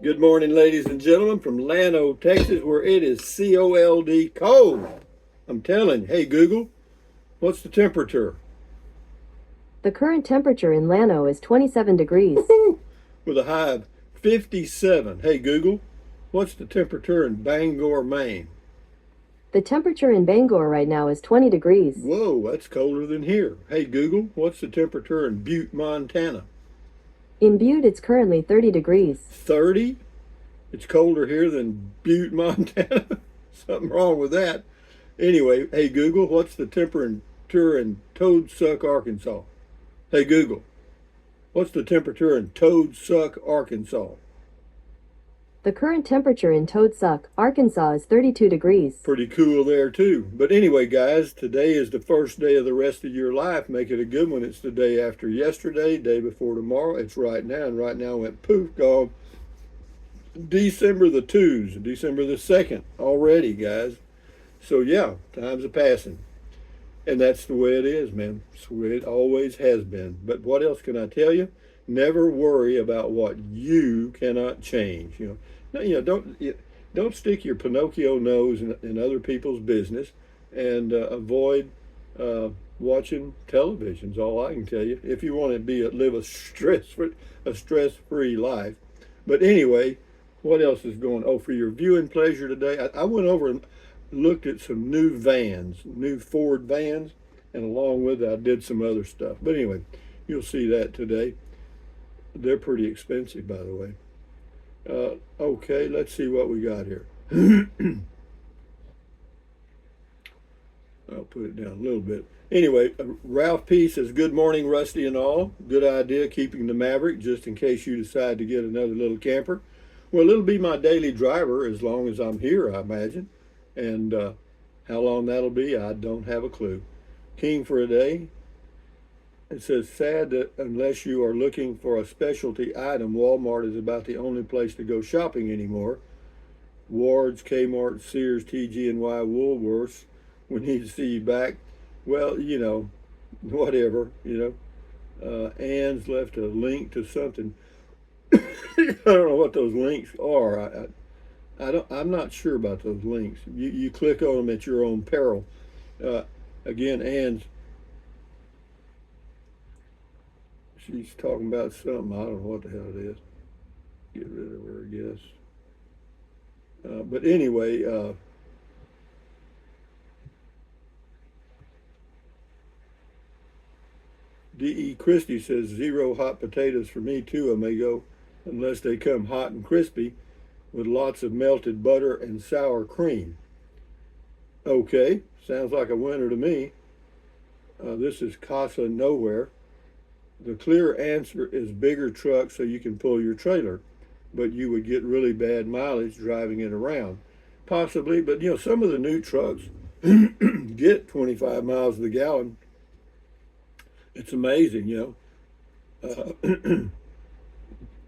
Good morning, ladies and gentlemen, from Llano, Texas, where it is cold, cold. I'm telling you. Hey, Google, what's the temperature? The current temperature in Llano is 27 degrees. Woo-hoo! With a high of 57. Hey, Google, what's the temperature in Bangor, Maine? The temperature in Bangor right now is 20 degrees. Whoa, that's colder than here. Hey, Google, what's the temperature in Butte, Montana? In Butte, it's currently 30 degrees. 30? It's colder here than Butte, Montana. Something wrong with that. Anyway, hey, Google, what's the temperature in Toad Suck, Arkansas? Hey, Google, what's the temperature in Toad Suck, Arkansas? The current temperature in Toad Suck, Arkansas is 32 degrees. Pretty cool there, too. But anyway, guys, today is the first day of the rest of your life. Make it a good one. It's the day after yesterday, day before tomorrow. It's right now, and right now went poof, gone. December the 2nd already, guys. So, yeah, time's a passing. And that's the way it is, man. It's the way it always has been. But what else can I tell you? Never worry about what you cannot change. Don't stick your Pinocchio nose in other people's business, and avoid watching television. Is all I can tell you. If you want to live a stress-free life. But anyway, what else is going? Oh, for your viewing pleasure today, I went over and looked at some new Ford vans, and along with it, I did some other stuff. But anyway, you'll see that today. They're pretty expensive, by the way. Okay, let's see what we got here. I'll put it down a little bit. Anyway, Ralph P says, good morning, Rusty and all. Good idea keeping the Maverick just in case you decide to get another little camper. Well, it'll be my daily driver as long as I'm here, I imagine. And how long that'll be, I don't have a clue. King for a day. It says, sad that unless you are looking for a specialty item, Walmart is about the only place to go shopping anymore. Ward's, Kmart, Sears, TG&Y, Woolworths. We need to see you back. Well, whatever, Ann's left a link to something. I don't know what those links are. I'm not sure about those links. You click on them at your own peril. Again, Ann's, she's talking about something. I don't know what the hell it is. Get rid of her, I guess. But anyway, D.E. Christie says, 0 hot potatoes for me too, amigo, unless they come hot and crispy with lots of melted butter and sour cream. Okay, sounds like a winner to me. This is Casa Nowhere. The clear answer is bigger truck so you can pull your trailer, but you would get really bad mileage driving it around. Possibly, but some of the new trucks get 25 miles to the gallon. It's amazing,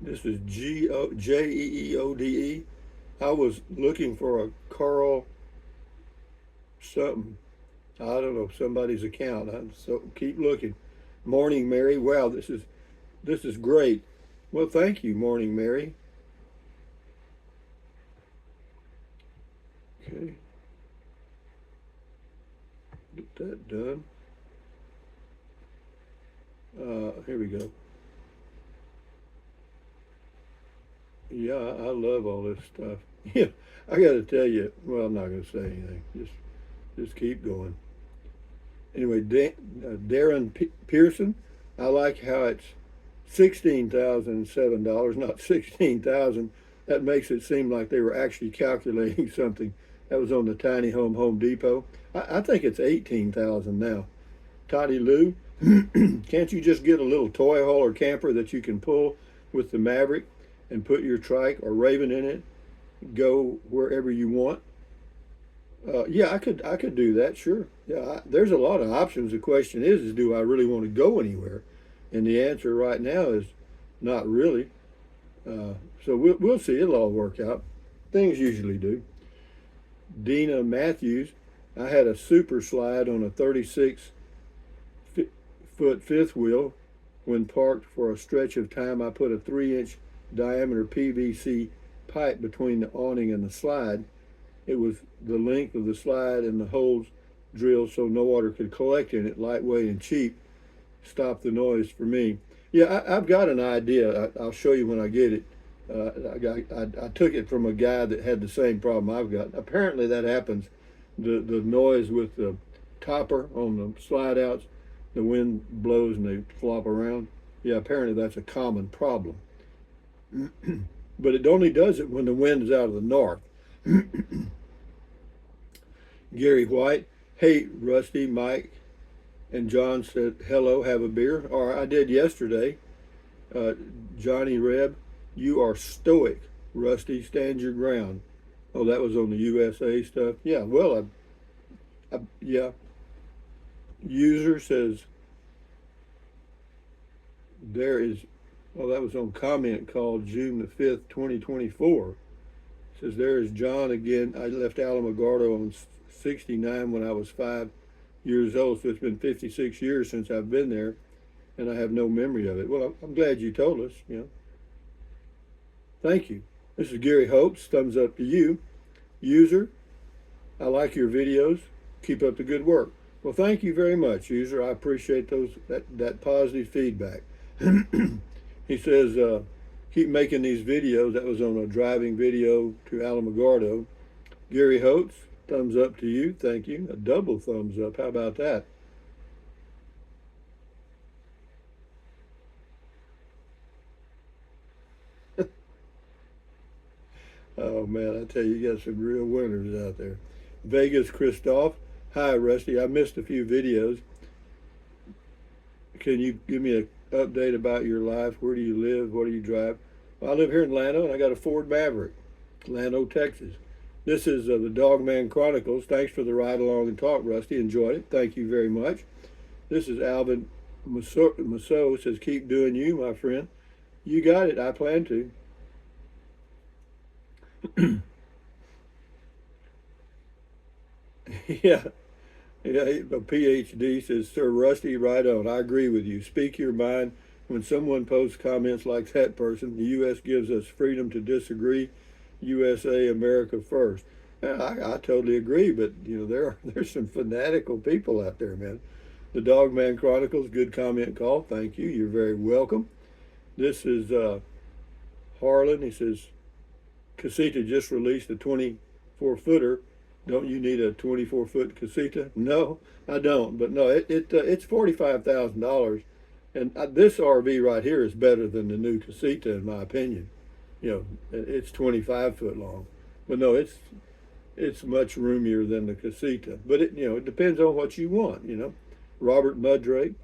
This is Jeeode. I was looking for a Carl something. I don't know, somebody's account. So keep looking. Morning, Mary. Wow, this is great. Well, thank you, Morning, Mary. Okay. Get that done. Here we go. Yeah, I love all this stuff. Yeah, I got to tell you. Well, I'm not going to say anything. Just keep going. Anyway, Darren Pearson. I like how it's $16,007, not 16,000. That makes it seem like they were actually calculating something. That was on the Tiny Home Depot. I think it's 18,000 now. Toddy Lou, can't you just get a little toy hauler camper that you can pull with the Maverick and put your trike or Raven in it, go wherever you want? Yeah, I could do that, sure. Yeah, there's a lot of options. The question is do I really want to go anywhere? And the answer right now is not really. So we'll see. It'll all work out. Things usually do. Dina Matthews, I had a super slide on a 36-foot fifth wheel. When parked for a stretch of time, I put a 3-inch diameter PVC pipe between the awning and the slide. It was the length of the slide and the holes drilled so no water could collect in it, lightweight and cheap. Stop the noise for me. Yeah, I've got an idea. I'll show you when I get it. I took it from a guy that had the same problem I've got. Apparently that happens. The noise with the topper on the slide outs, the wind blows and they flop around. Yeah, apparently that's a common problem. But it only does it when the wind is out of the north. Gary White, hey, Rusty, Mike, and John said, hello, have a beer. Or I did yesterday. Johnny Reb, you are stoic. Rusty, stand your ground. Oh, that was on the USA stuff. Yeah, well, yeah. User says, there is, well, that was on comment called June the 5th, 2024. Says, there is John again. I left Alamogordo on 69 when I was 5 years old, so it's been 56 years since I've been there, and I have no memory of it. Well, I'm glad you told us, you know. Thank you. This is Gary Hopes. Thumbs up to you. User, I like your videos. Keep up the good work. Well, thank you very much, user. I appreciate that positive feedback. He says, keep making these videos. That was on a driving video to Alamogordo. Gary Hopes, thumbs up to you. Thank you. A double thumbs up. How about that? Oh man, I tell you, you got some real winners out there. Vegas Christoph, hi Rusty. I missed a few videos. Can you give me an update about your life? Where do you live? What do you drive? Well, I live here in Llano, and I got a Ford Maverick, Llano, Texas. This is the Dogman Chronicles. Thanks for the ride along and talk, Rusty. Enjoyed it. Thank you very much. This is Alvin Masso says, keep doing you, my friend. You got it. I plan to. Yeah. Yeah, a PhD says, Sir Rusty, right on. I agree with you. Speak your mind. When someone posts comments like that person, the U.S. gives us freedom to disagree. USA, America first. I totally agree, but you know there's some fanatical people out there, man. The Dogman Chronicles, good comment call. Thank you. You're very welcome. This is Harlan. He says, Casita just released a 24-footer. Don't you need a 24-foot Casita? No, I don't. But no, it's $45,000, and this RV right here is better than the new Casita in my opinion. You know, it's 25 foot long, but no, it's much roomier than the Casita. But it depends on what you want. You know, Robert Mudrake,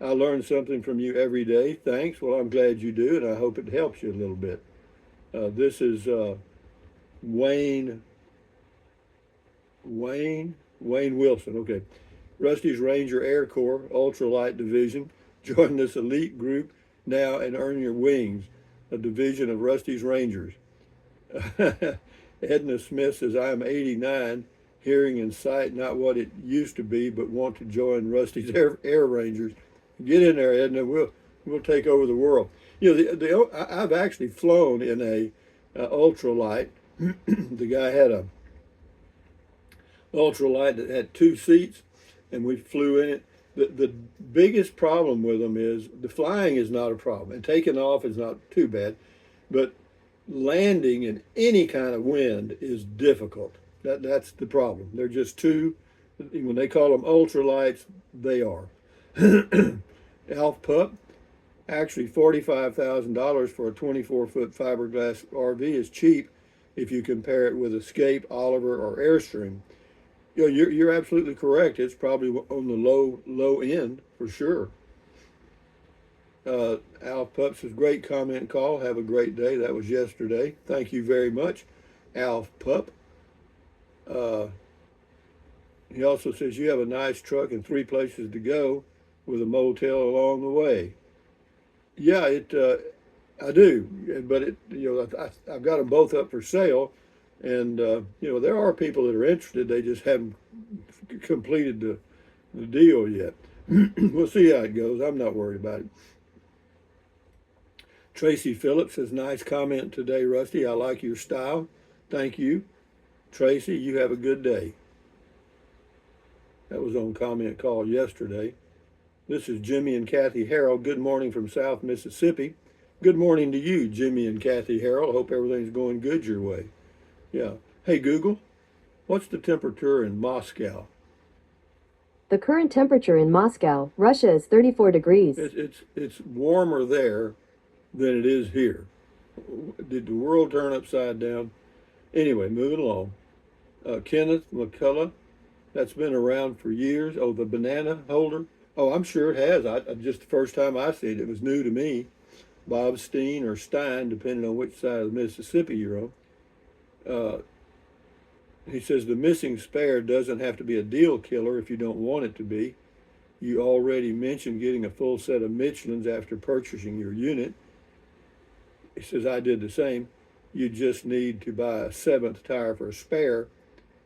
I learn something from you every day. Thanks. Well, I'm glad you do, and I hope it helps you a little bit. This is Wayne Wilson. Okay. Rusty's Ranger Air Corps Ultralight Division. Join this elite group now and earn your wings. A division of Rusty's Rangers. Edna Smith says, I am 89, hearing and sight not what it used to be, but want to join Rusty's Air Rangers. Get in there, Edna. We'll take over the world. You know, I've actually flown in a ultralight. The guy had a ultralight that had 2 seats, and we flew in it. The biggest problem with them is the flying is not a problem, and taking off is not too bad, but landing in any kind of wind is difficult. That's the problem. They're just too, when they call them ultralights, they are. Alf Pup, actually $45,000 for a 24-foot fiberglass RV is cheap if you compare it with Escape, Oliver, or Airstream. You know, you're absolutely correct. It's probably on the low end for sure. Alf Pup says, great comment call. Have a great day. That was yesterday. Thank you very much, Alf Pup. He also says, you have a nice truck and 3 places to go with a motel along the way. Yeah, I do, but I've got them both up for sale. And, there are people that are interested. They just haven't completed the deal yet. We'll see how it goes. I'm not worried about it. Tracy Phillips says, nice comment today, Rusty. I like your style. Thank you. Tracy, you have a good day. That was on Comment Call yesterday. This is Jimmy and Kathy Harrell. Good morning from South Mississippi. Good morning to you, Jimmy and Kathy Harrell. Hope everything's going good your way. Yeah. Hey, Google, what's the temperature in Moscow? The current temperature in Moscow, Russia is 34 degrees. It's warmer there than it is here. Did the world turn upside down? Anyway, moving along. Kenneth McCullough, that's been around for years. Oh, the banana holder. Oh, I'm sure it has. I just the first time I see it, it was new to me. Bob Steen or Stein, depending on which side of the Mississippi you're on. He says the missing spare doesn't have to be a deal killer if you don't want it to be. You already mentioned getting a full set of Michelins after purchasing your unit. He says I did the same. You just need to buy a 7th tire for a spare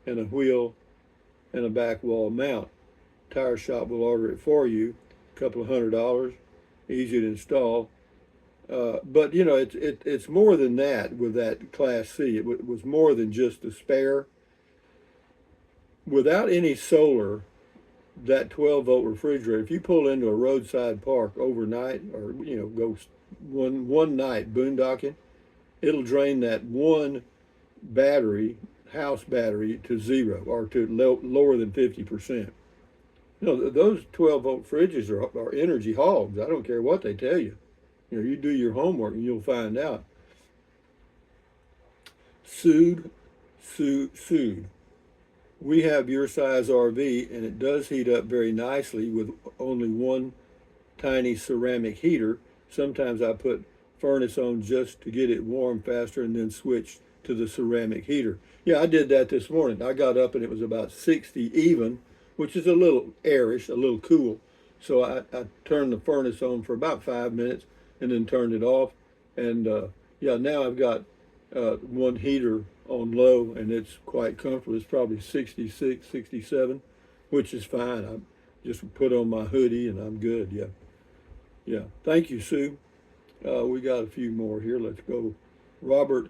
and a wheel and a back wall mount. Tire shop will order it for you. A couple of $100, easy to install. But you know, it's more than that with that Class C. It was more than just the spare. Without any solar, that 12-volt refrigerator, if you pull into a roadside park overnight, or you know, go one night boondocking, it'll drain that one battery, house battery, to zero or to lower than 50%. You know, those 12-volt fridges are energy hogs. I don't care what they tell you. You know, you do your homework and you'll find out. Sued. We have your size RV and it does heat up very nicely with only one tiny ceramic heater. Sometimes I put furnace on just to get it warm faster and then switch to the ceramic heater. Yeah, I did that this morning. I got up and it was about 60 even, which is a little airish, a little cool. So I turned the furnace on for about 5 minutes and then turned it off. And yeah, now I've got one heater on low and it's quite comfortable. It's probably 66, 67, which is fine. I just put on my hoodie and I'm good. Yeah. Yeah. Thank you, Sue. We got a few more here. Let's go. Robert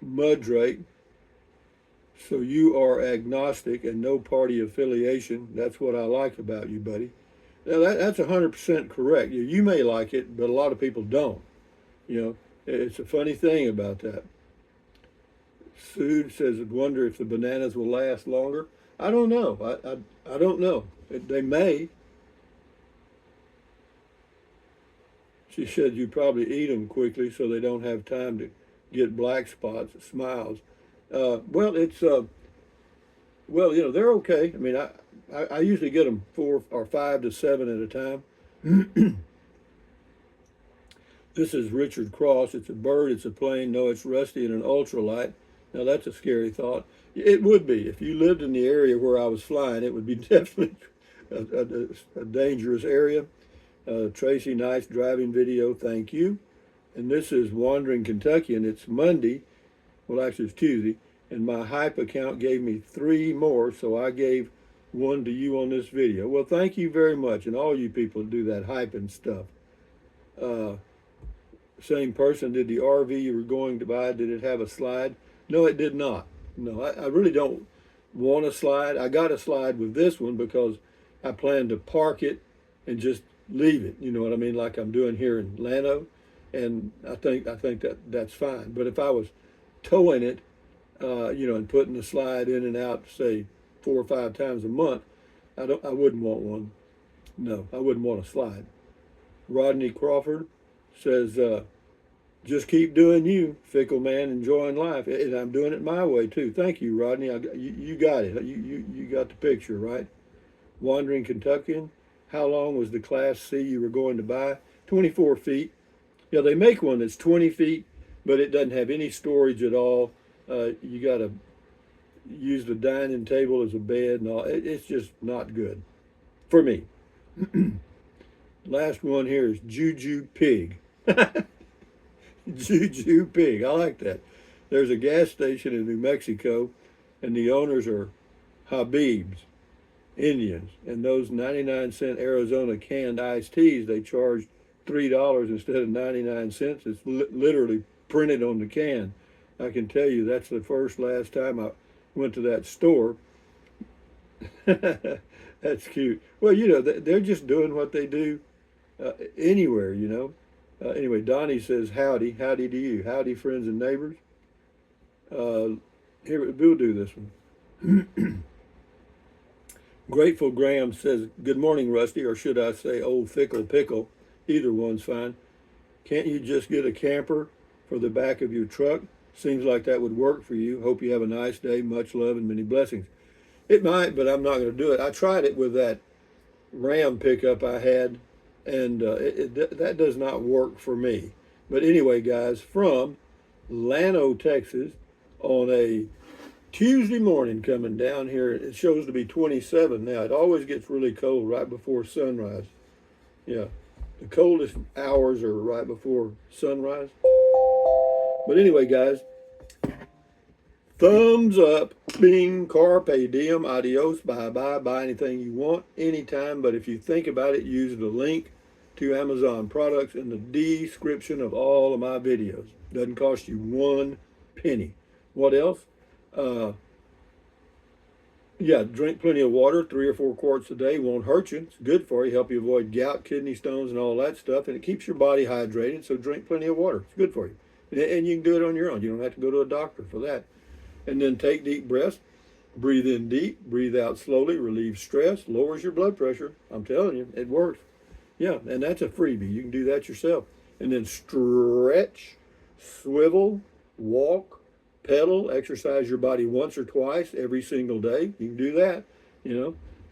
Mudrake. So you are agnostic and no party affiliation. That's what I like about you, buddy. Now that's 100% correct. You may like it, but a lot of people don't. You know, it's a funny thing about that. Sue says, I wonder if the bananas will last longer. I don't know. I don't know. They may. She said you probably eat them quickly so they don't have time to get black spots, smiles. Well, it's well, you know, they're okay. I mean, I usually get them 4 or 5 to 7 at a time. This is Richard Cross. It's a bird. It's a plane. No, it's Rusty and an ultralight. Now that's a scary thought. It would be if you lived in the area where I was flying. It would be definitely a dangerous area. Tracy, nice driving video. Thank you. And this is Wandering Kentucky, and it's Monday. Well, actually, it's Tuesday. And my Hype account gave me 3 more, so I gave 1 to you on this video. Well, thank you very much, and all you people do that hype and stuff. Same person, did the RV you were going to buy, did it have a slide? No, it did not. No, I really don't want a slide. I got a slide with this one because I plan to park it and just leave it. You know what I mean? Like I'm doing here in Llano. And I think that's fine. But if I was towing it, you know, and putting the slide in and out, say 4 or 5 times a month, I wouldn't want one. No, I wouldn't want a slide. Rodney Crawford says, just keep doing you, fickle man, enjoying life. And I'm doing it my way too. Thank you, Rodney. You got it. You got the picture, right? Wandering Kentuckian, how long was the Class C you were going to buy? 24 feet. Yeah, they make one that's 20 feet, but it doesn't have any storage at all. You got to use the dining table as a bed and all. It's just not good for me. Last one here is Juju Pig. Juju Pig. I like that. There's a gas station in New Mexico, and the owners are Habibs, Indians. And those 99-cent Arizona canned iced teas they charged $3 instead of 99 cents. It's literally printed on the can. I can tell you that's the last time I went to that store. That's cute. Well, they're just doing what they do anywhere, Anyway, Donnie says, howdy. Howdy to you. Howdy, friends and neighbors. Here, we'll do this one. Grateful Graham says, good morning, Rusty, or should I say old Fickle Pickle? Either one's fine. Can't you just get a camper for the back of your truck? Seems like that would work for you. Hope you have a nice day. Much love and many blessings. It might, but I'm not going to do it. I tried it with that Ram pickup I had, and that does not work for me. But anyway, guys, from Llano, Texas, on a Tuesday morning coming down here, it shows to be 27 now. It always gets really cold right before sunrise. Yeah, the coldest hours are right before sunrise. But anyway, guys, thumbs up, bing, carpe diem, adios, bye-bye, buy anything you want, anytime. But if you think about it, use the link to Amazon products in the description of all of my videos. Doesn't cost you 1 penny. What else? Yeah, drink plenty of water, 3 or 4 quarts a day. Won't hurt you. It's good for you. Help you avoid gout, kidney stones, and all that stuff. And it keeps your body hydrated, so drink plenty of water. It's good for you. And you can do it on your own. You don't have to go to a doctor for that. And then take deep breaths. Breathe in deep, breathe out slowly, relieves stress, lowers your blood pressure. I'm telling you, it works. Yeah, and that's a freebie. You can do that yourself. And then stretch, swivel, walk, pedal, exercise your body once or twice every single day. You can do that,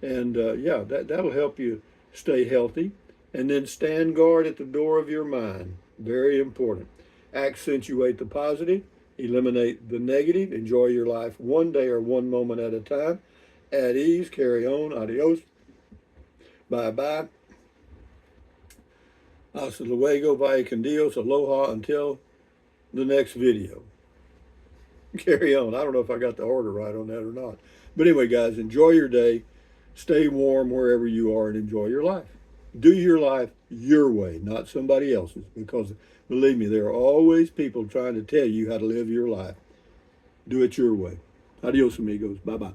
And yeah, that'll help you stay healthy. And then stand guard at the door of your mind. Very important. Accentuate the positive. Eliminate the negative. Enjoy your life one day or one moment at a time. At ease. Carry on. Adios. Bye-bye. Hasta luego. Vaya con Dios. Aloha. Until the next video. Carry on. I don't know if I got the order right on that or not. But anyway, guys, enjoy your day. Stay warm wherever you are and enjoy your life. Do your life your way, not somebody else's, because believe me, there are always people trying to tell you how to live your life. Do it your way. Adios, amigos. Bye-bye.